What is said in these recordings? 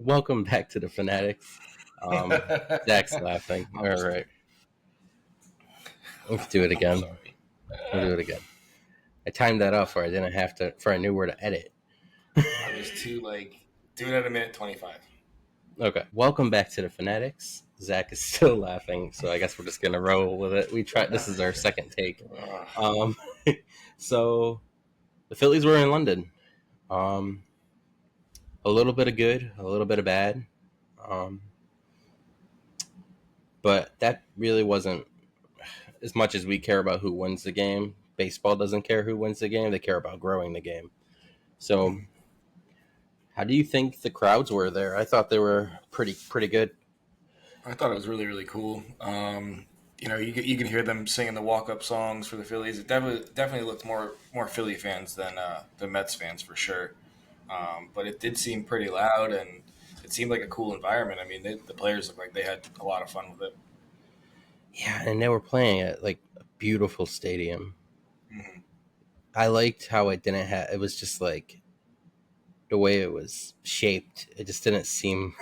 Welcome back to the Phanatics. Zach's laughing. I'm All just right, let's do it I'm again. sorry. We'll do it again. I timed that off where I didn't have to, for I knew where to edit. I'm just too do it at a minute 25. Okay, welcome back to the Phanatics. Zach is still laughing, so I guess we're just gonna roll with it. We tried. This is our second take. Um, so the Phillies were in London. Um, a little bit of good, a little bit of bad. Um, but that really wasn't as much as we care about who wins the game. Baseball doesn't care who wins the game; they care about growing the game. So, how do you think the crowds were there? I thought they were pretty good. I thought it was really really cool. You can hear them singing the walk up songs for the Phillies. It definitely looked more Philly fans than the Mets fans for sure. But it did seem pretty loud and it seemed like a cool environment. I mean, the players looked like they had a lot of fun with it. Yeah, and they were playing at like a beautiful stadium. Mm-hmm. I liked how it didn't have. It was just like the way it was shaped. It just didn't seem.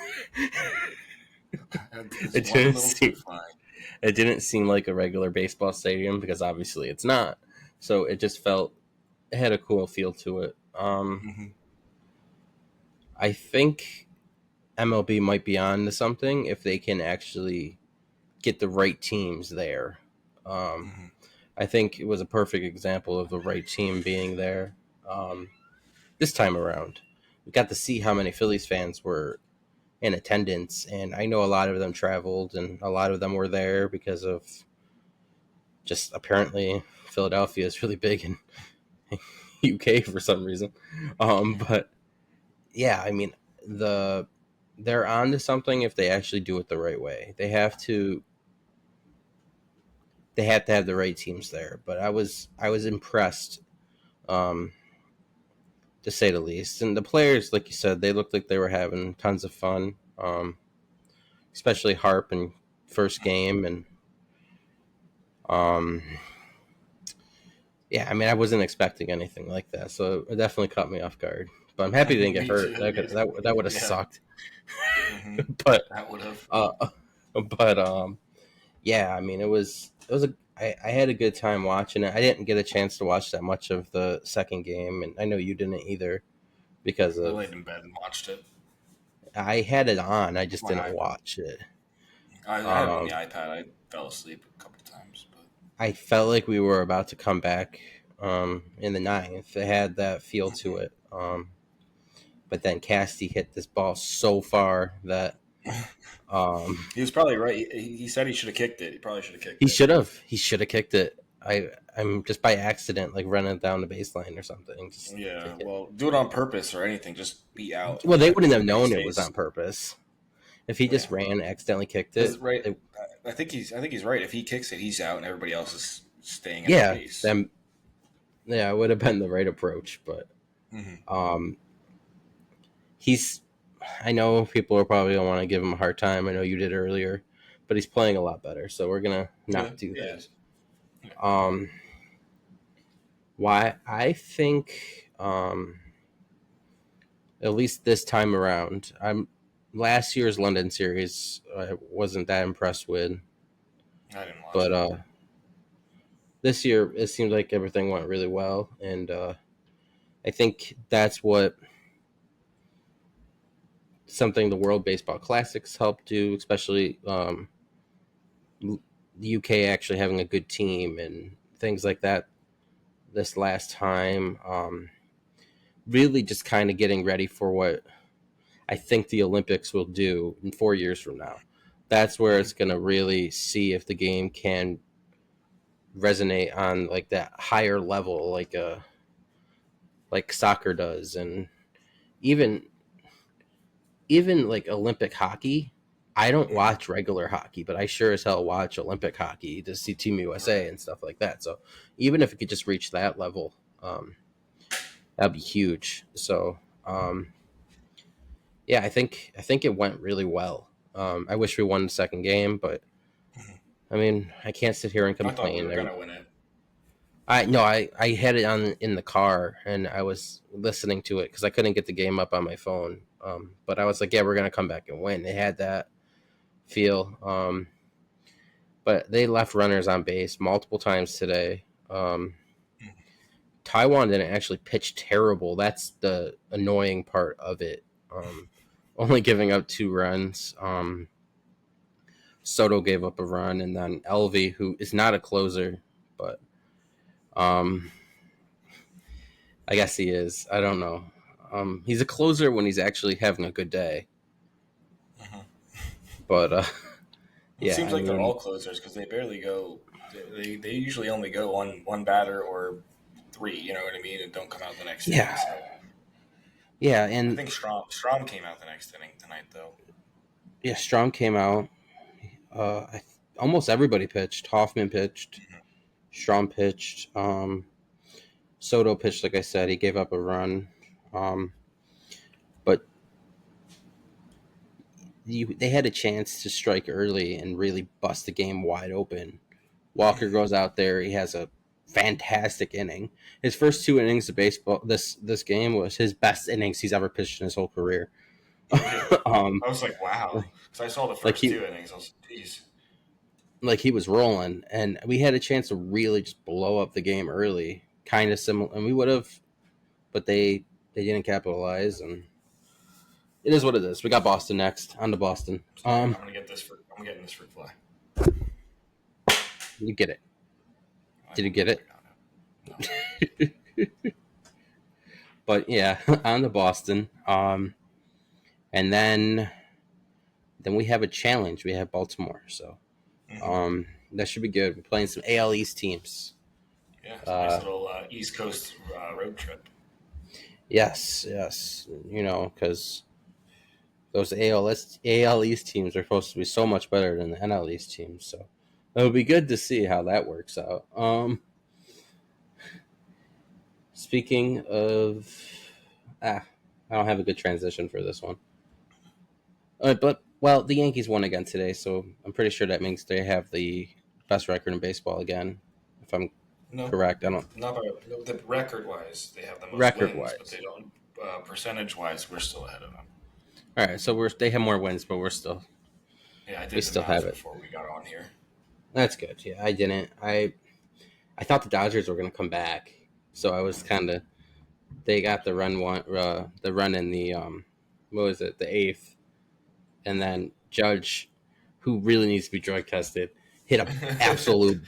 It's It one didn't little too seem. fine. It didn't seem like a regular baseball stadium because obviously it's not. So it just felt it had a cool feel to it. Mm-hmm. I think MLB might be on to something if they can actually get the right teams there. Um, Mm-hmm. I think it was a perfect example of the right team being there um, this time around. We got to see how many Phillies fans were in attendance, and I know a lot of them traveled, and a lot of them were there because of just apparently Philadelphia is really big in UK for some reason. But yeah, I mean the they're on to something if they actually do it the right way. They have to have the right teams there. But I was impressed, um, to say the least. And the players, like you said, they looked like they were having tons of fun, especially Harp in first game. And um, yeah, I mean, I wasn't expecting anything like that, so it definitely caught me off guard. But I'm happy they didn't get Me hurt. too. That would have Yeah. sucked. Mm-hmm. but That would have. uh, but yeah, I mean, it was a I had a good time watching it. I didn't get a chance to watch that much of the second game, and I know you didn't either because I of laid in bed and watched it. I had it on. I just My didn't iPad. watch it. I had it on the Um, iPad. I fell asleep a couple times, but I felt like we were about to come back in the ninth. It had that feel to it. But then Casty hit this ball so far that um, he was probably right. He said he should have kicked it. He probably should have kicked he it. should have. He should have kicked it. I'm just by accident, like running down the baseline or something. Just Yeah, kick it. well, do it on purpose or anything. Just be out Well, and they let wouldn't him have make his known it was face. on purpose. If he just Yeah, ran, accidentally kicked because it, right. they, I think he's right. If he kicks it, he's out, and everybody else is staying at the yeah, base. then yeah, it would have been the right approach. But Hmm. um, he's. I know people are probably gonna want to give him a hard time. I know you did earlier, but he's playing a lot better, so we're gonna Yeah, not do he that. is. Yeah. Um, why I think at least this time around, I'm last year's London series I wasn't that impressed with, I didn't watch but it. this year it seems like everything went really well, and I think that's what something the World Baseball Classics helped do, especially the UK actually having a good team and things like that. This last time, really just kind of getting ready for what I think the Olympics will do in 4 years from now. That's where Hmm. it's going to really see if the game can resonate on like that higher level, like soccer does, and even even like Olympic hockey. I don't Hmm. watch regular hockey, but I sure as hell watch Olympic hockey to see Team USA Right. and stuff like that. So even if it could just reach that level, that'd be huge. So yeah, I think it went really well. I wish we won the second game, but Hmm. I mean, I can't sit here and I thought we complain. were gonna win it. I had it on in the car and I was listening to it because I couldn't get the game up on my phone. But I was like, yeah, we're gonna come back and win. They had that feel. But they left runners on base multiple times today. Taiwan didn't actually pitch terrible. That's the annoying part of it. Only giving up 2 runs. Soto gave up a run, and then Elvy, who is not a closer, but um, I guess he is. I don't know. He's a closer when he's actually having a good day. Mhm. But It yeah, seems I like they're mean, all closers because they barely go. They usually only go one batter or three. You know what I mean, and don't come out the next inning. yeah, So yeah, I and think Strom came out the next inning tonight, though. yeah, Strong came out. Almost everybody pitched. Hoffman pitched. Strong pitched. Soto pitched, like I said. He gave up a run. Um, but they had a chance to strike early and really bust the game wide open. Walker Mhm. goes out there. He has a fantastic inning. His first 2 innings of baseball this game was his best innings he's ever pitched in his whole career. No kidding. um, I was like, wow, because I saw the like first he two innings. I was like, geez. like he was rolling, and we had a chance to really just blow up the game early, kind of similar, and we would have, but they didn't capitalize, and it is what it is. We got Boston next. On to Boston. Sorry, I'm getting this fruit fly. You get it? I Did you don't know get if I it? got it. No. But yeah, on to Boston. And then we have a challenge. We have Baltimore, so Hmm. that should be good. We're playing some AL East teams. Yeah, it's a nice Uh, little East Coast road trip. yes, yes, because those AL East teams are supposed to be so much better than the NL East teams. So it'll be good to see how that works out. Speaking of, I don't have a good transition for this one. But well, the Yankees won again today, so I'm pretty sure that means they have the best record in baseball again. If I'm No, correct, I don't not by the record wise. They have the most record wins, but wise. they don't percentage wise. We're still ahead of them. All right, so they have more wins, but Yeah, I we did the still have math it. before we got on here. That's good. Yeah, I didn't. I thought the Dodgers were going to come back, so I was kind of they got the run in the what was it, the eighth, and then Judge, who really needs to be drug tested, hit a absolute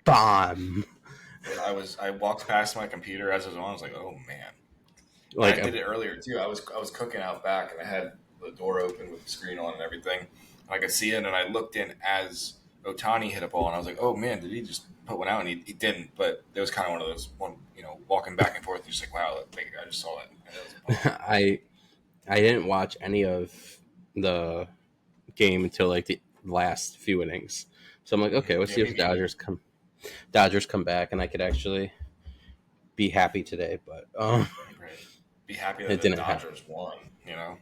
bomb. Yeah, I walked past my computer as it was on. I was like, oh man. I Like did a it earlier too. I was cooking out back, and I had the door open with the screen on and everything. And I could see it, and I looked in as Otani hit a ball, and I was like, "Oh man, did he just put one out?" And he didn't, but it was kind of one of those walking back and forth. You're just like, "Wow, like, I just saw that, and it was a bomb." I didn't watch any of the game until like the last few innings. So I'm like, okay, let's Yeah, see me if the neither. Dodgers come back, and I could actually be happy today. But Right. Be happy that it the didn't happen. Dodgers won. You know.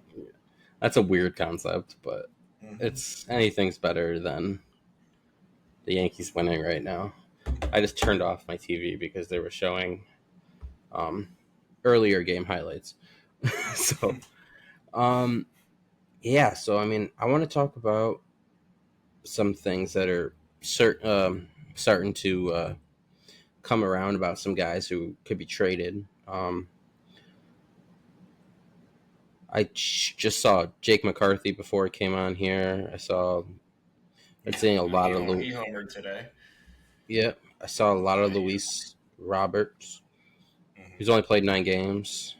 That's a weird concept, but Hmm. it's anything's better than the Yankees winning right now. I just turned off my TV because they were showing um, earlier game highlights. So um, yeah, so I mean, I want to talk about some things that are starting to come around about some guys who could be traded. Just saw Jake McCarthy before I came on here. I'd Yeah, seen a I know lot of he homered today. yeah, I saw a lot Yeah, of Luis Roberts. He's hmm only played 9 games.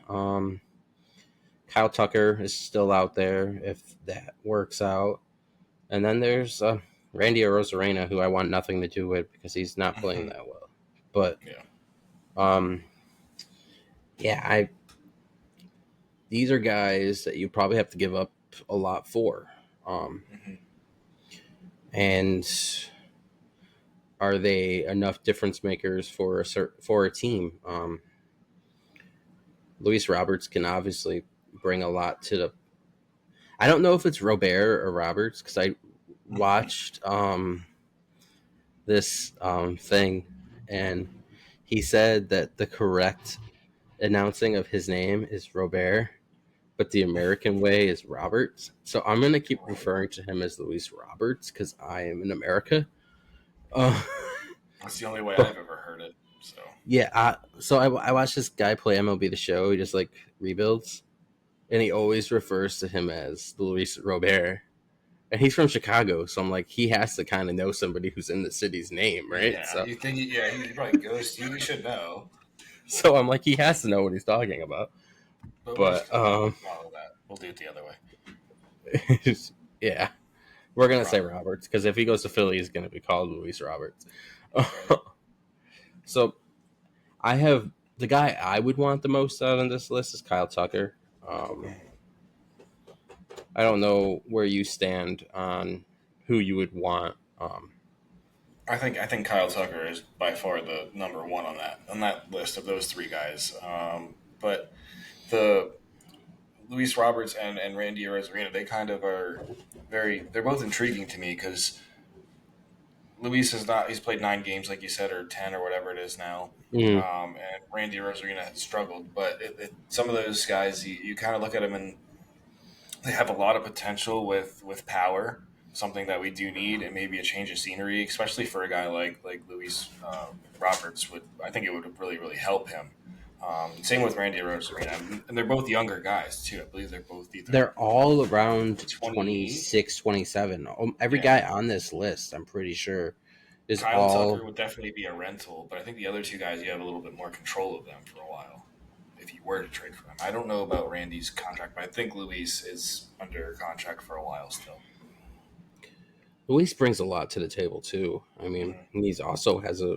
Kyle Tucker is still out there if that works out. And then there's Randy Arozarena, who I want nothing to do with because he's not playing hmm that well. But yeah. um, yeah, I these are guys that you probably have to give up a lot for. Um, hmm and are they enough difference makers for for a team? Luis Roberts can obviously bring a lot to the. I don't know if it's Robert or Roberts because I watched this thing and he said that the correct announcing of his name is Robert, but the American way is Roberts. So I'm gonna keep referring to him as Luis Roberts because I am in America. Uh, That's the only way but I've ever heard it. So yeah, I watched this guy play MLB The Show. He just like rebuilds, and he always refers to him as Luis Robert. And he's from Chicago, so I'm like, he has to kind of know somebody who's in the city's name, right? yeah, you think? Yeah, he probably goes. He should know. So I'm like, he has to know what he's talking about. But we'll just But go ahead and follow that. We'll do it the other way. yeah, we're gonna say Robert. Roberts because if he goes to Philly, he's gonna be called Luis Roberts. Right. So I have the guy I would want the most out on this list is Kyle Tucker. Um, I don't know where you stand on who you would want. I think Kyle Tucker is by far the number one on that list of those three guys. But the Luis Roberts and Randy Arozarena, they kind of are they're both intriguing to me because Luis has not he's played 9 games like you said or 10 or whatever it is now. mm, And Randy Arozarena has struggled, but some of those guys you kind of look at them and they have a lot of potential with power, something that we do need, and maybe a change of scenery, especially for a guy like Luis Roberts. Would I think it would really help him. Same with Randy Arozarena, and they're both younger guys too. I believe they're both either they're all around 28. 26, 27. Every Yeah, guy on this list, I'm pretty sure, is Kyle all. Tucker would definitely be a rental, but I think the other two guys you have a little bit more control of them for a while if you were to trade for them. I don't know about Randy's contract, but I think Luis is under contract for a while still. Luis brings a lot to the table too. I mean, Mm-hmm. he's also has a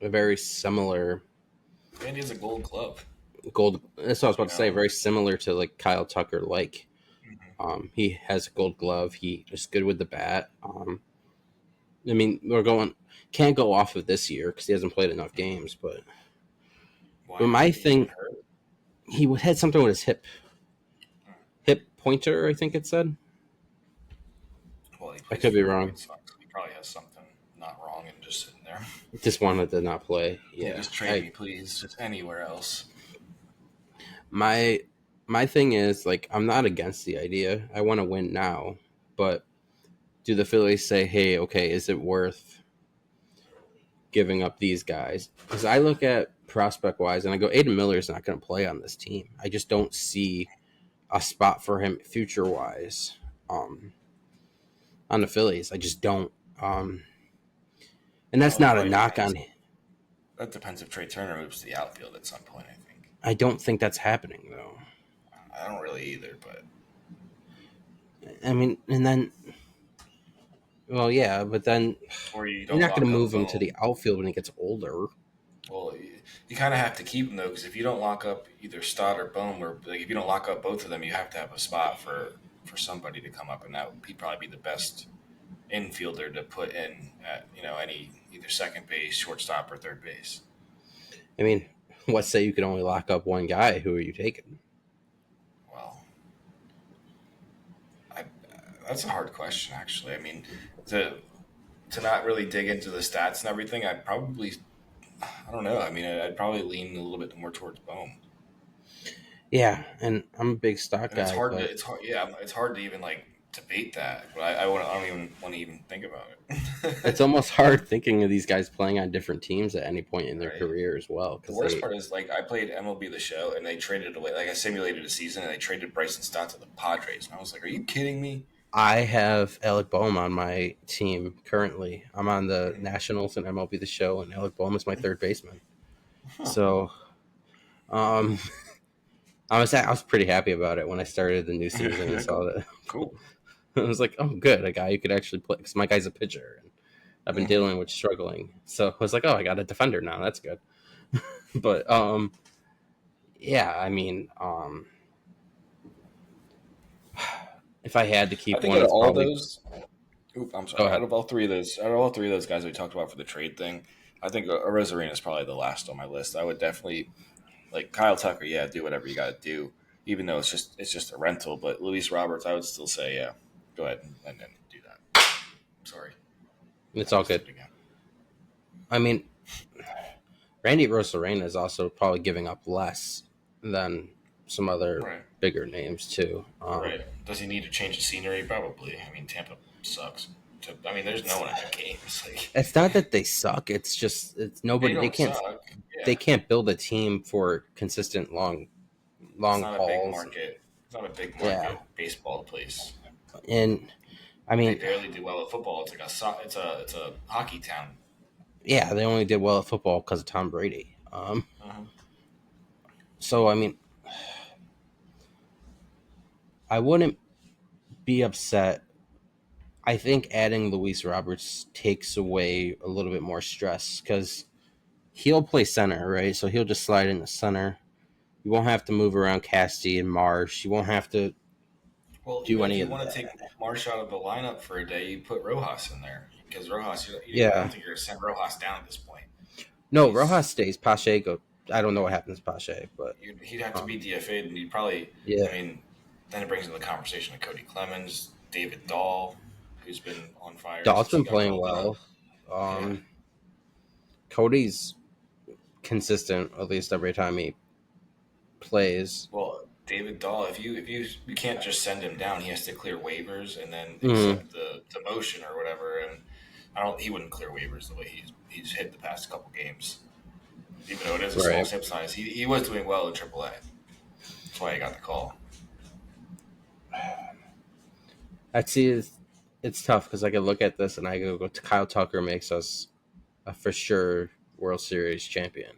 very similar Randy has a Gold Glove. gold. That's what I was You about to say. know, Very similar to like Kyle Tucker. Like, Mhm. he has a gold glove. He is good with the bat. I mean, we're going can't go off of this year because he hasn't played enough games. But Why not? my He's been thing, hurt. he had something with his hip pointer. I think it said. Well, he I plays could for be the wrong. White Sox. He probably has something not wrong and just sitting there. Just wanted to not play. Yeah, Yeah, just trade I me, please. Just anywhere else. my my thing is like I'm not against the idea. I want to win now, but do the Phillies say, "Hey, okay, is it worth giving up these guys?" Because I look at prospect wise and I go, Aiden Miller's not going to play on this team. I just don't see a spot for him future wise um, on the Phillies. I just don't. And that's Well, that not a probably knock depends. on. That depends if Trey Turner moves to the outfield at some point. I think. I don't think that's happening though. I don't really either, but I mean, and then, well, yeah, but then or you you're don't not going lock to up move him to Bohm. the outfield when he gets older. Well, you kind of have to keep him though, because if you don't lock up either Stott or Bohm, or like if you don't lock up both of them, you have to have a spot for somebody to come up, and that he'd probably be the best infielder to put in at any either second base, shortstop, or third base. I mean, let's say you could only lock up one guy. Who are you taking? Well, I, that's a hard question, actually. I mean, to not really dig into the stats and everything, I don't know. I mean, I'd probably lean a little bit more towards Bohm, Yeah, and I'm a big stock and it's guy, hard to but it's hard yeah it's hard to even like debate that. But I don't even want to even think about it's it. almost hard thinking of these guys playing on different teams at any point in their Right. career as well. The Because worst part is like I played MLB The Show, and they traded away. Like I simulated a season, and they traded Bryson Stott to the Padres, and I was like, "Are you kidding me?" I have Alec Boehm on my team currently. I'm on the Mhm. Nationals and MLB The Show, and Alec Boehm is my third baseman. Huh. So, um, I was pretty happy about it when I started the new season and Yeah, saw cool, that. cool. I was like, oh, good, a guy who could actually play. Because my guy's a pitcher, and I've been Hmm. dealing with struggling. So I was like, oh, I got a defender now. That's good. But yeah, I mean, if I had to I keep think one, out of it's all probably those, oop, I'm go sorry. ahead. Out of all three of those guys we talked about for the trade thing, I think Arozarena is probably the last on my list. I would definitely like Kyle Tucker. Yeah, do whatever you got to do, even though it's just a rental. But Luis Roberts, I would still say, yeah, go ahead and do that. Sorry, It's I all just did good. it again. I mean, Randy Rosarena is also probably giving up less than some other Right. bigger names too. Right. Does he need to change the scenery? Probably. I mean, Tampa sucks. I mean, there's no one at the games. Like It's not that they suck. It's just it's they nobody. They don't can't. suck. They Yeah. can't build a team for consistent It's long not a big hauls. market. It's not a big Yeah, market baseball place. and I They mean, barely do well at football. It's like it's a hockey town. yeah, they only did well at football because of Tom Brady. Uh-huh. So I mean, I wouldn't be upset. I think adding Luis Roberts takes away a little bit more stress because he'll play center, right? So he'll just slide in the center. You won't have to move around Casty and Marsh. You won't have to Well, do even if any you of want to take that. Marsh out of the lineup for a day, you put Rojas in there because Rojas. I don't Yeah. think you're going to send Rojas down at this point. No, He's Rojas stays. Pache go. I don't know what happens to Pache, but he'd have to be um, DFA'd, and he'd probably. I yeah, mean, then it brings in the conversation of Cody Clemens, David Dahl, who's been on fire Daw's since he been got playing called up. well. Yeah. Um, Cody's consistent at least every time he plays. Well, David Dahl, if you can't just send him down, he has to clear waivers and then Mm, accept the motion or whatever. And I don't. He wouldn't clear waivers the way he's hit the past couple games. Even though it is a small right. sample size, he was doing well in AAA. That's why he got the call. I see. It's tough because I can look at this and I go, Kyle Tucker makes us a for sure World Series champion.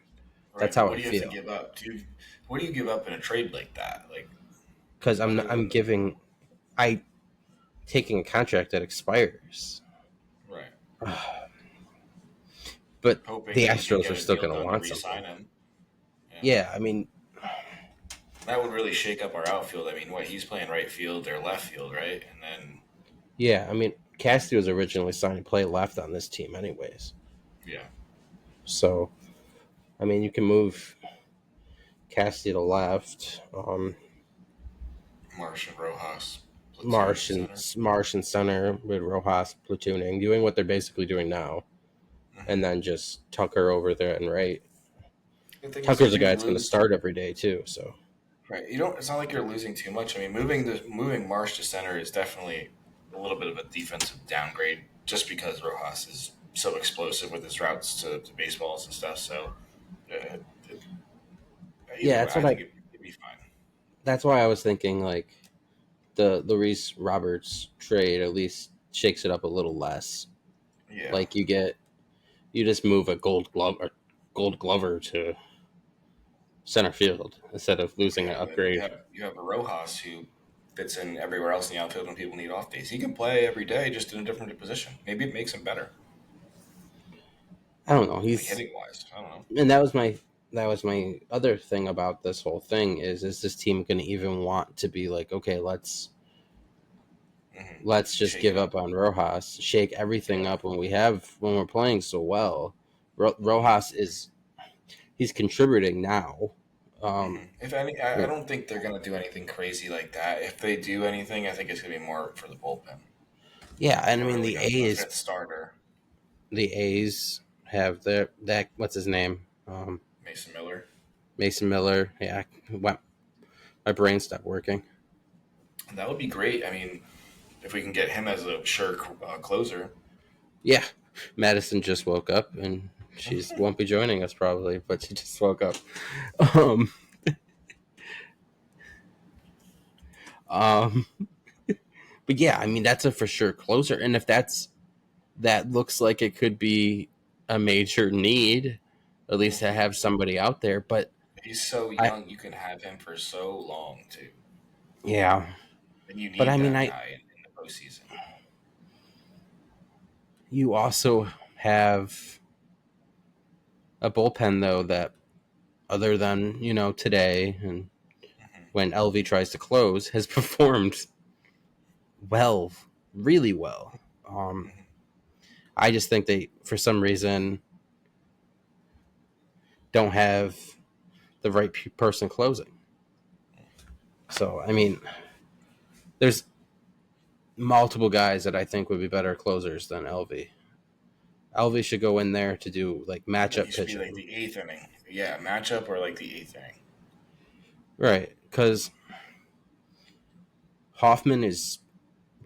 Right, That's but how what I do you have to feel give up? What do you give up in a trade like that? Like because other I'm than giving I taking a contract that expires, right, but hoping the that you can Astros get are a still deal going to done to want something. re-sign him. Yeah, Yeah, I mean, that would really shake up our outfield. I mean, what he's playing right field or left field, right? And then yeah, I mean, Casty was originally signed to play left on this team, anyways. yeah, So, I mean, you can move Casty to left, Marsh and Rojas platoon center. Marsh and center with Rojas platooning, doing what they're basically doing now, and Hmm. then just Tucker over there and right. The thing is, you Tucker's a guy do that's going to lose. start every day too. So, Right. You don't. It's not like you're losing too much. I mean, moving Marsh to center is definitely a little bit of a defensive downgrade, just because Rojas is so explosive with his routes to baseballs and stuff. So, uh, yeah, either way, I think it'd be fine. that's why I was thinking like the Reese Roberts trade at least shakes it up a little less. Yeah. Like you just move a Gold Glover to center field instead of losing an Yeah. But you upgrade. have you have a Rojas who fits in everywhere else in the outfield when people need off days. He can play every day, just in a different position. Maybe it makes him better, I don't know. like He's hitting wise. I don't know. and that was my other thing about this whole thing is this team going to even want to be like, okay, let's just Shake it give up. up on Rojas, shake everything Yeah. up when we're playing so well. Rojas is he's contributing now. Um, If any, I don't think they're going to do anything crazy like that. If they do anything, I think it's going to be more for the bullpen. yeah, They and I don't mean really have a fifth starter, The A's have their that what's his name, Mason Miller. Mason Miller. Yeah, my brain stopped working. And that would be great. I mean, if we can get him as a sure closer. Yeah, Madison just woke up and she won't be joining us probably, but she just woke up. Um, um, but yeah, I mean that's a for sure closer, and if that looks like it could be a major need, at least to have somebody out there. But He's so I young, you can have him for so long too. yeah, And you but need I mean that I guy in the postseason. you also have a bullpen though that other than today and when LV tries to close has performed well, really well. I just think they for some reason don't have the right person closing. So I mean, there's multiple guys that I think would be better closers than LV. Alvey should go in there to do like But he matchup should be like pitching, the eighth inning. Yeah, matchup or like the eighth inning. right? Because Hoffman is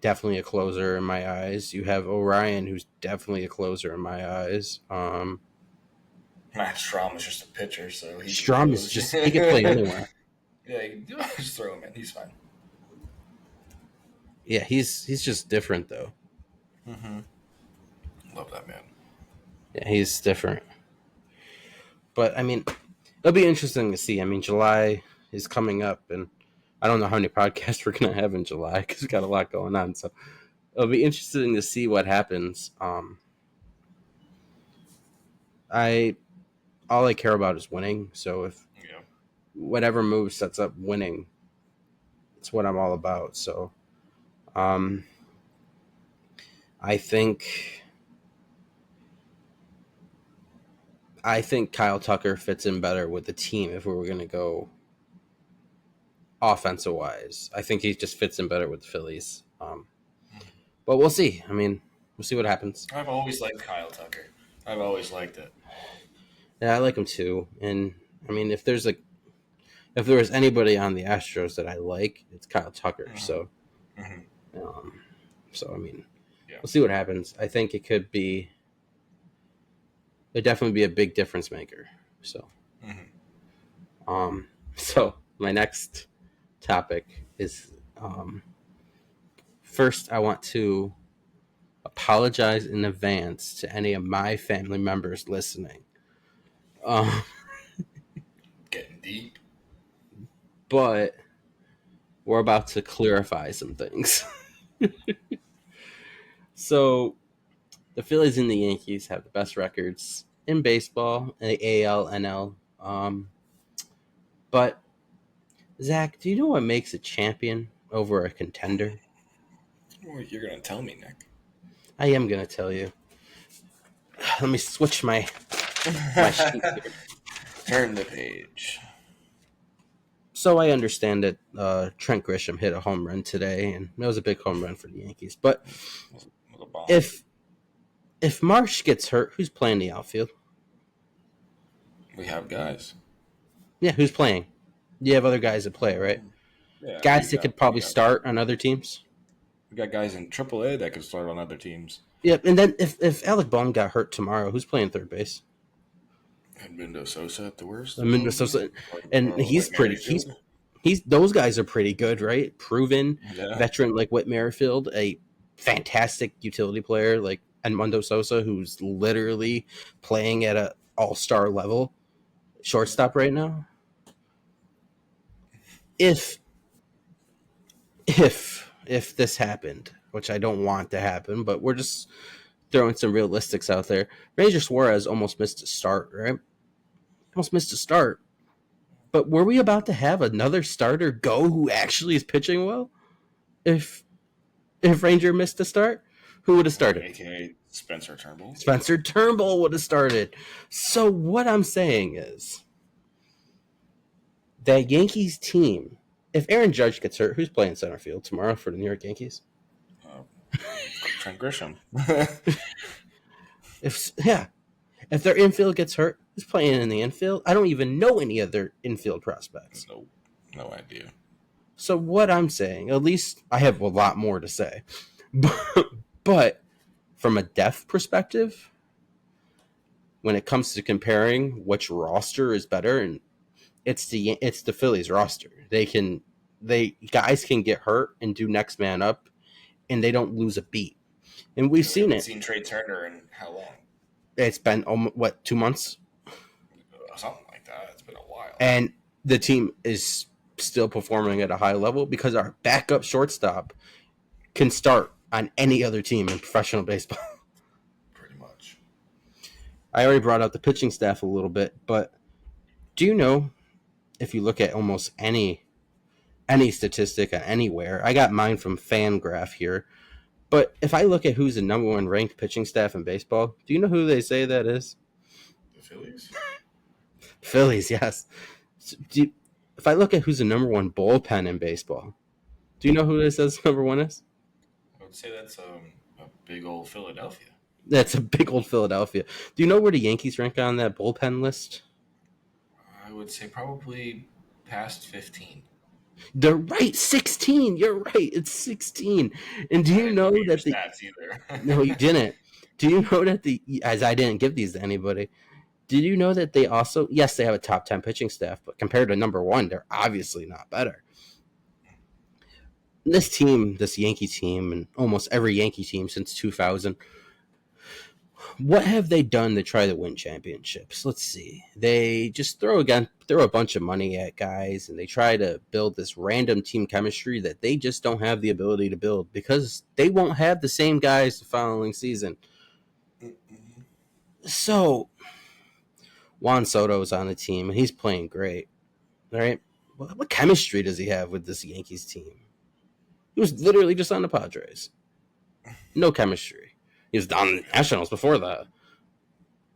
definitely a closer in my eyes. You have Orion, who's definitely a closer in my eyes. Matt Strom is just a pitcher, so he can Strom is close. just he could play anywhere. Yeah, you can do it. Just throw him in. He's fine. Yeah, he's just different though. Mm-hmm. Love that man. Yeah, he's different. But I mean, it'll be interesting to see. I mean, July is coming up, and I don't know how many podcasts we're gonna have in July because we got a lot going on. So it'll be interesting to see what happens. I all I care about is winning. So if Yeah. whatever move sets up winning, it's what I'm all about. So um, I think I think Kyle Tucker fits in better with the team if we were gonna go offensive wise. I think he just fits in better with the Phillies. But we'll see. I mean, we'll see what happens. I've always liked Kyle Tucker. I've always liked it. Yeah, I like him too. And I mean, if there was anybody on the Astros that I like, it's Kyle Tucker. Mm-hmm. Mm-hmm. Um, so I mean, Yeah. we'll see what happens. I think it'd definitely be a big difference maker. So, Mm-hmm. so my next topic is first I want to apologize in advance to any of my family members listening. Um, Getting deep. but we're about to clarify some things. So the Phillies and the Yankees have the best records in baseball in the AL, NL. But Zach, do you know what makes a champion over a contender? Well, you're gonna tell me, Nick. I am gonna tell you. Let me switch my sheet here. Turn the page. So I understand that Trent Grisham hit a home run today, and it was a big home run for the Yankees. But if Marsh gets hurt, who's playing the outfield? We have guys. Yeah, who's playing? You have other guys that play, right? Yeah, Guys that could probably start on other teams. we got guys in AAA that could start on other teams. Yep, and then if Alec Bohm got hurt tomorrow, who's playing third base? Edmundo Sosa at the worst. I mean, so, and Like Merrifield. he's those guys are pretty good, right? Proven Yeah. veteran like Whit Merrifield, a fantastic utility player like Edmundo Sosa, who's literally playing at a all-star level, shortstop right now. If if this happened, which I don't want to happen, but we're just throwing some realistics out there. Ranger Suarez almost missed a start, right? Almost missed a start. But were we about to have another starter go who actually is pitching well? If Ranger missed a start, who would have started? AKA Spencer Turnbull. Spencer Turnbull would have started. So what I'm saying is that Yankees team, if Aaron Judge gets hurt, who's playing center field tomorrow for the New York Yankees? Trent Grisham. If their infield gets hurt, who's playing in the infield? I don't even know any other infield prospects. No idea. So what I'm saying, at least I have a lot more to say, but from a depth perspective, when it comes to comparing which roster is better, and it's the Phillies roster. Guys can get hurt and do next man up, and they don't lose a beat. And we've seen it. Seen Trey Turner in how long? It's been 2 months, Something like that. It's been a while. and the team is still performing at a high level because our backup shortstop can start on any other team in professional baseball. Pretty much. I already brought out the pitching staff a little bit, but do you know if you look at almost any statistic anywhere, I got mine from Fangraph here. But if I look at who's the number one ranked pitching staff in baseball, do you know who they say that is? The Phillies? Phillies, yes. If I look at who's the number one bullpen in baseball, do you know who it says number one is? I would say that's a big old Philadelphia. That's a big old Philadelphia. Do you know where the Yankees rank on that bullpen list? I would say probably past 15. They're right, 16. You're right, it's 16. And do I you didn't give know you your that the stats no, you either. didn't. Do you know that the as I didn't give these to anybody? Did you know that they also yes they have a top 10 pitching staff, but compared to number one, they're obviously not better. This team, this Yankee team, and almost every Yankee team since 2000, what have they done to try to win championships? Let's see. They just throw a bunch of money at guys, and they try to build this random team chemistry that they just don't have the ability to build because they won't have the same guys the following season. So Juan Soto's on the team, and he's playing great. All right, what chemistry does he have with this Yankees team? He was literally just on the Padres. No chemistry. He was on the Nationals before that.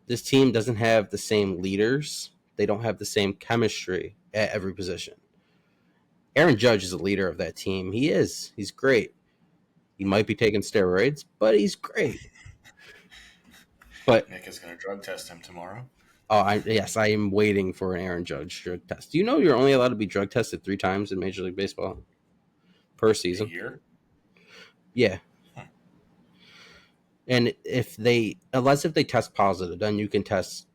This team doesn't have the same leaders. They don't have the same chemistry at every position. Aaron Judge is a leader of that team. He is. He's great. He might be taking steroids, but he's great. But Nick is going to drug test him tomorrow. yes, I am waiting for an Aaron Judge drug test. Do you know you're only allowed to be drug tested 3 times in Major League Baseball per A season? year? Yeah, Huh. and unless if they test positive, then you can test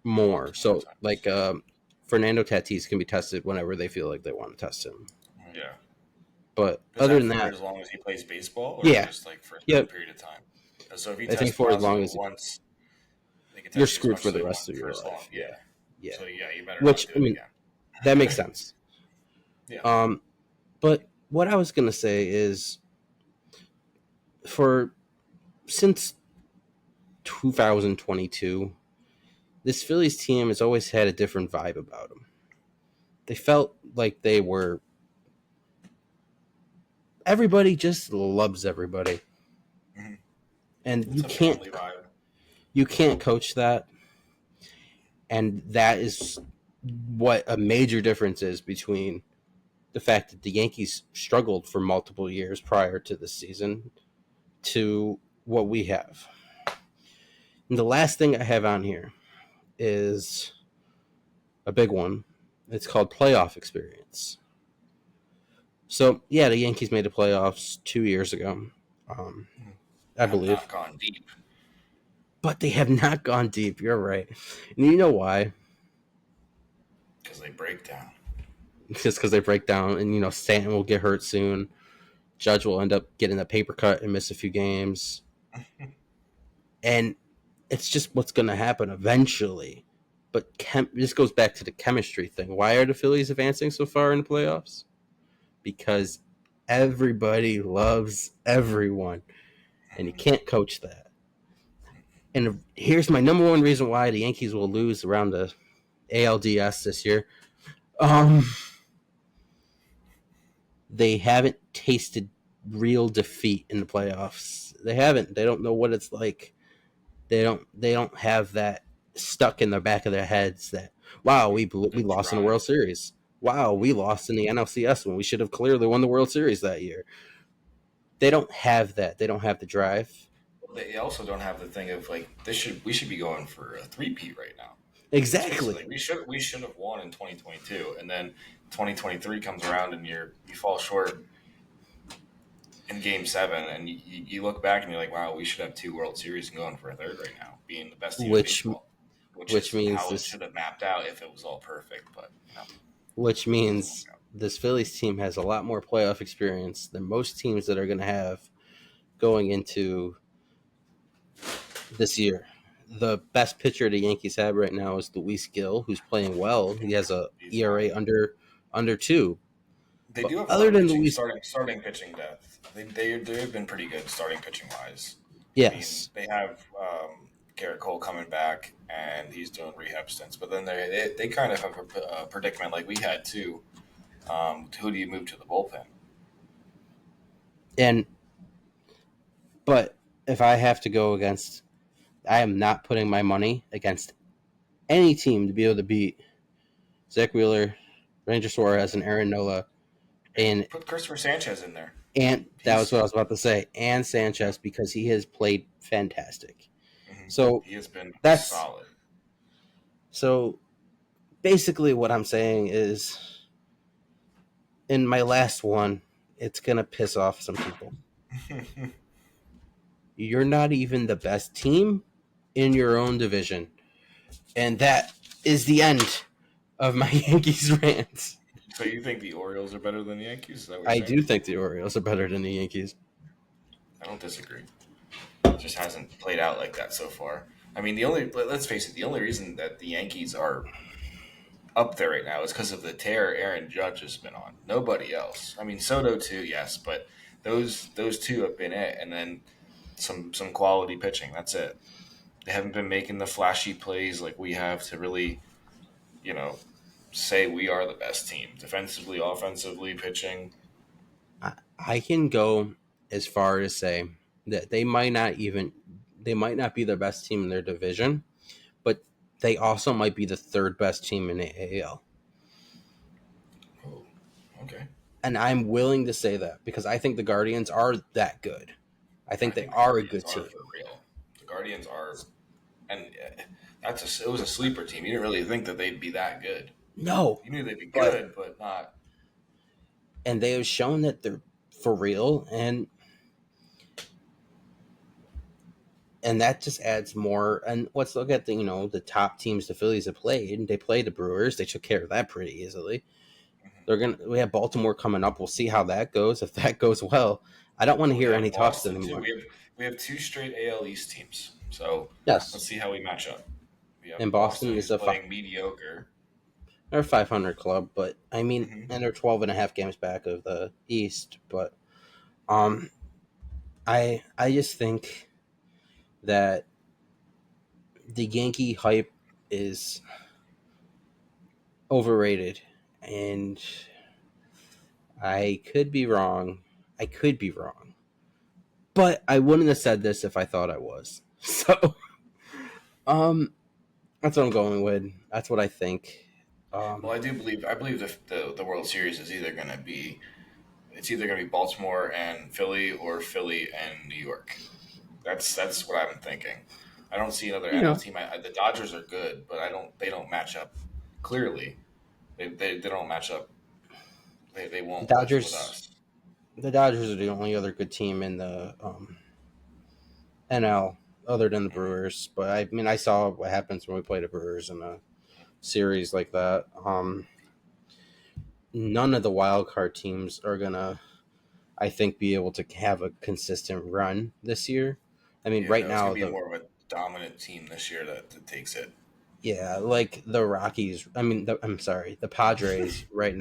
more. More So times. like Fernando Tatis can be tested whenever they feel like they want to test him. Yeah. But Is other that than for that, as long as he plays baseball, or yeah, just like for a certain yep. period of time? So if he I think tests for as long positive as once, they can you're test you as screwed much for as the they rest want of for your as long. life. Yeah. Yeah. So yeah, you better not Which do I it mean again. that makes sense. Yeah. But what I was gonna say is for since 2022, this Phillies team has always had a different vibe about them. They felt like they were everybody just loves everybody, Hmm. and It's a family vibe. you can't coach that, and that is what a major difference is between the fact that the Yankees struggled for multiple years prior to this season to what we have. And the last thing I have on here is a big one. It's called playoff experience. So yeah, the Yankees made the playoffs 2 years ago, um, Mhm. I Have not believe, gone deep but they have not gone deep. You're right, and you know why? because they break down. Just because they break down, and Stanton will get hurt soon. Judge will end up getting a paper cut and miss a few games, and it's just what's going to happen eventually. But this goes back to the chemistry thing. Why are the Phillies advancing so far in the playoffs? Because everybody loves everyone, and you can't coach that. And here's my number one reason why the Yankees will lose around the ALDS this year. Um, they haven't tasted real defeat in the playoffs. They haven't. They don't know what it's like. They don't have that stuck in the back of their heads that wow we The lost in the World drive. Series. Wow, we lost in the NLCS when we should have clearly won the World Series that year. They don't have that. They don't have the drive. They also don't have the thing of like we should be going for a three-peat right now. Let's face it, like Exactly. we should have won in 2022, and then 2023 comes around and you fall short in Game 7, and you look back and you're like, wow, we should have two World Series and going for a third right now, being the best team in Which baseball, which which is means how it this should have mapped out if it was all perfect, but which it doesn't means work out. this Phillies team has a lot more playoff experience than most teams that are going to have going into this year. The best pitcher the Yankees have right now is Luis Gill, who's playing well. He has a He's ERA fine. under 2. They But do have a lot other of than pitching, Luis, starting pitching depth. They've been pretty good starting pitching wise. I mean, yes. they have Garrett Cole coming back, and he's doing rehab stints. But then they kind of have a predicament like we had too. Who do you move to the bullpen? And but if I have to go against, I am not putting my money against any team to be able to beat Zach Wheeler, Ranger Suarez, and Aaron Nola. And Put Christopher Sanchez in there. that was He's what I was about to say. And Sanchez because he has played fantastic. So He has been that's solid. so basically what I'm saying is in my last one, it's gonna piss off some people. You're not even the best team in your own division. And that is the end of my Yankees rant. So you think the Orioles are better than the Yankees? Is that what you're I saying? do think the Orioles are better than the Yankees. I don't disagree. It just hasn't played out like that so far. I mean, let's face it, the only reason that the Yankees are up there right now is because of the tear Aaron Judge has been on. Nobody else. I mean, Soto too, yes, but those two have been it, and then some quality pitching. That's it. They haven't been making the flashy plays like we have to really, you know, say we are the best team defensively, offensively, pitching. I can go as far as say that they might not be the best team in their division, but they also might be the third best team in the AL. Oh, okay. And I'm willing to say that because I think the Guardians are that good. I I think they think the are a Guardians good are team. for real. The Guardians are, and it was a sleeper team. You didn't really think that they'd be that good. No, You knew they'd be but good, but not. and they have shown that they're for real, and that just adds more. And let's look at the top teams the Phillies have played. They played the Brewers. They took care of that pretty easily. Mhm. We have Baltimore coming up. We'll see how that goes. If that goes well, I don't want to Well, we hear have any talks Boston too. anymore. We have two straight AL East teams. So Yes, let's see how we match up. We and have Boston Boston, is who's playing mediocre. they're a 500 club, but I mean, Hmm. and they're 12 and a half games back of the East. But um, I just think that the Yankee hype is overrated, and I could be wrong. I could be wrong, but I wouldn't have said this if I thought I was. So, um, that's what I'm going with. That's what I think. Well, Um, I believe the World Series is either going to be it's either going to be Baltimore and Philly or Philly and New York. That's what I'm thinking. I don't see another you NL know, team. The Dodgers are good, but I don't. They don't match up clearly. They don't match up. They the won't with Dodgers. us. The Dodgers are the only other good team in the NL other than the Hmm. Brewers. But I mean, I saw what happens when we play the Brewers in a series like that. None of the wild card teams are gonna, I think, be able to have a consistent run this year. I mean, Yeah, right no, it's now going to be the more of a dominant team this year that takes it. yeah, like the Rockies. I mean, I'm sorry, the Padres right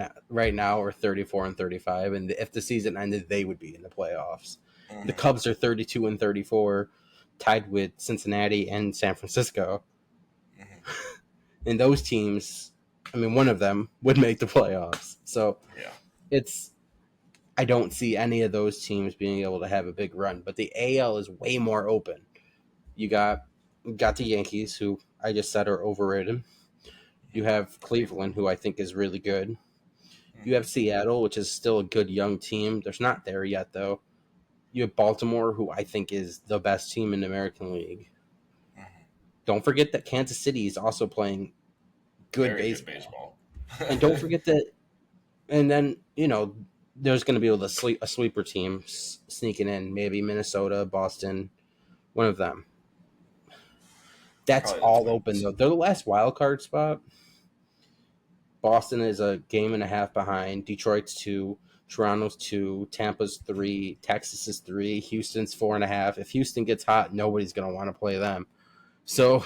now are 34 and 35, and if the season ended, they would be in the playoffs. The Hmm. Cubs are 32 and 34, tied with Cincinnati and San Francisco. Hmm. And those teams, I mean, one of them would make the playoffs. So Yeah. it's I don't see any of those teams being able to have a big run. But the AL is way more open. You got the Yankees, who I just said are overrated. You Hmm. have Cleveland, Cleveland. who I think is really good. You have Hmm. Seattle, which is still a good young team. They're not there yet, though. You have Baltimore, who I think is the best team in the American League. Hmm. Don't forget that Kansas City is also playing good Very good baseball. baseball. And don't forget that, and then, there's going to be a sleeper team sneaking in, maybe Minnesota, Boston, one of them. That's Probably the all open, Twins. though. They're the last wild card spot. Boston is a game and a half behind. Detroit's two. Toronto's two. Tampa's three. Texas is three. Houston's 4.5. If Houston gets hot, nobody's going to want to play them. So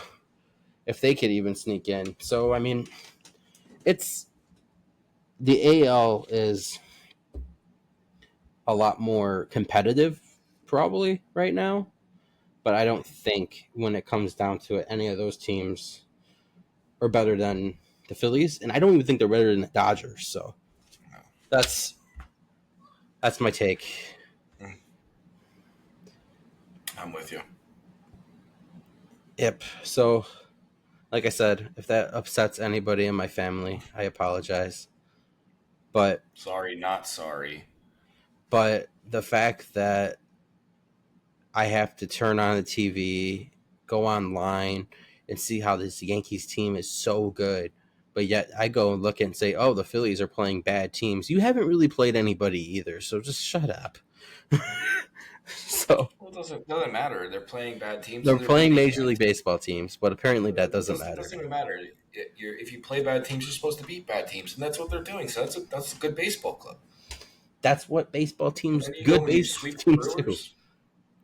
if they could even sneak in. So, I mean, it's the AL is a lot more competitive probably right now, but I don't think when it comes down to it, any of those teams are better than the Phillies, and I don't even think they're better than the Dodgers. So No. that's that's my take. Mm, I'm with you. Yep. So, like I said, if that upsets anybody in my family, I apologize. But Sorry, not sorry. the fact that I have to turn on the TV go online and see how this Yankees team is so good. But yet I go and look and say, oh, the Phillies are playing bad teams. You haven't really played anybody either, so just shut up. So Well, it doesn't matter. They're playing bad teams they're and they're playing beating Major bad League teams. Baseball teams, but apparently that It doesn't doesn't, it matter. doesn't even matter. If you play bad teams, you're supposed to beat bad teams, and that's what they're doing. So that's a good baseball club. That's what baseball And teams, then you good go and you baseball sweep the teams do. Brewers.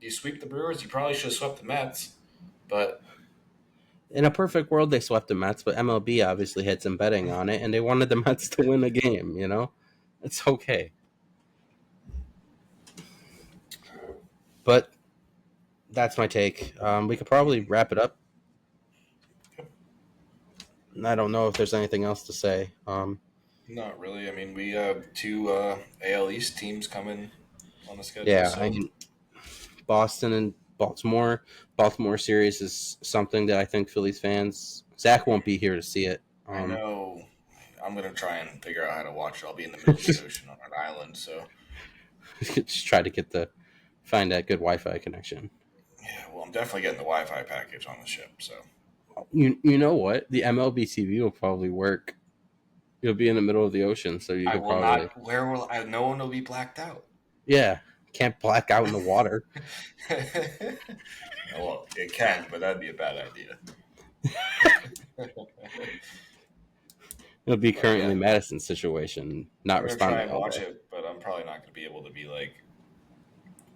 You sweep the Brewers. You probably should have swept the Mets, but In a perfect world, they swept the Mets, but MLB obviously had some betting on it, and they wanted the Mets to win a game. It's okay. But that's my take. We could probably wrap it up. I don't know if there's anything else to say. not really. I mean, we have two AL East teams coming on the schedule, Yeah, I so mean, Boston and Baltimore. Baltimore series is something that I think Phillies fans. Zach won't be here to see it. I know I'm gonna try and figure out how to watch it. I'll be in the middle of the ocean on an island, so Just try to find that good Wi-Fi connection. yeah. Well, I'm definitely getting the Wi-Fi package on the ship, so You know what? The MLB TV will probably work. You'll be in the middle of the ocean, so you I could will probably. not. Where will I? No one will be blacked out. Yeah, can't black out in the water. Well, it can, but that'd be a bad idea. It'll be But currently yeah, Madison's situation, not I'm gonna try responding and all watch day. it, but I'm probably not gonna be able to be like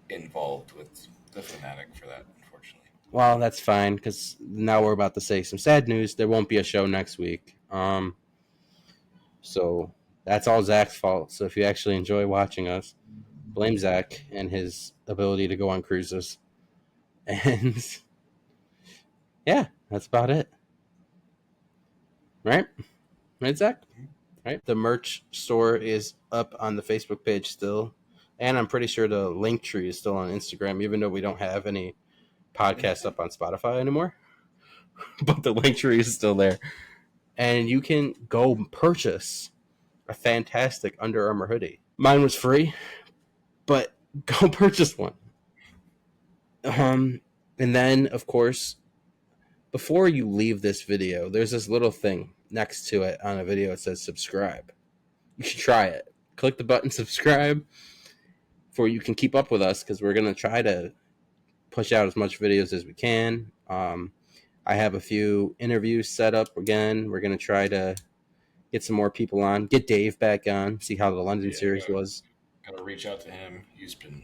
involved with the fanatic for that, unfortunately. Well, that's fine because now we're about to say some sad news. There won't be a show next week. So that's all Zach's fault. So if you actually enjoy watching us, blame Zach and his ability to go on cruises. And yeah, that's about it. Right? Right, Zach? Right? The merch store is up on the Facebook page still. And I'm pretty sure the link tree is still on Instagram, even though we don't have any podcasts up on Spotify anymore. But the link tree is still there. And you can go purchase a fantastic Under Armour hoodie. Mine was free, but go purchase one. And then, of course, before you leave this video, there's this little thing next to it on a video that says subscribe. You should try it. Click the button subscribe for you can keep up with us because we're going to try to push out as much videos as we can. I have a few interviews set up again. We're going to try to get some more people on, get Dave back on, see how the London Yeah, series was. gotta reach out to him. He's been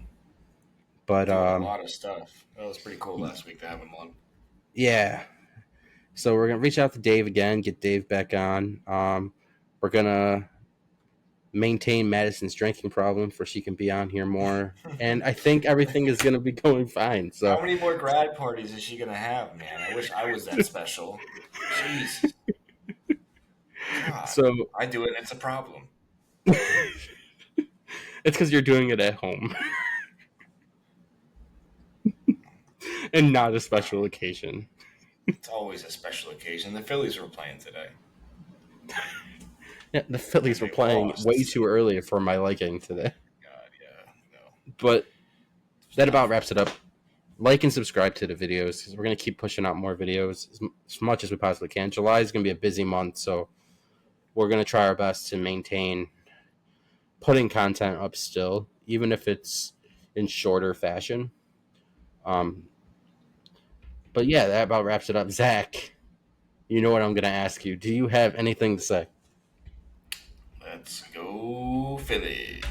But doing a lot of stuff. That was pretty cool last week to have him on. yeah, so we're gonna reach out to Dave again, get Dave back on. We're gonna maintain Madison's drinking problem for she can be on here more, and I think everything is gonna be going fine. How So, many more grad parties is she gonna have, man? I wish I was that special. Jeez, God, so I do it. And it's a problem. it's because you're doing it at home and not a special occasion. It's always a special occasion. The Phillies were playing today, Yeah, the and Phillies were they playing way lost. too early for my liking today, God, yeah, no, but it's that not about fun. wraps it up. Like and subscribe to the videos because we're going to keep pushing out more videos as much as we possibly can. July is going to be a busy month, so we're going to try our best to maintain putting content up still, even if it's in shorter fashion. Um, but yeah, that about wraps it up. Zach, you know what I'm going to ask you. Do you have anything to say? Let's go, Phillies.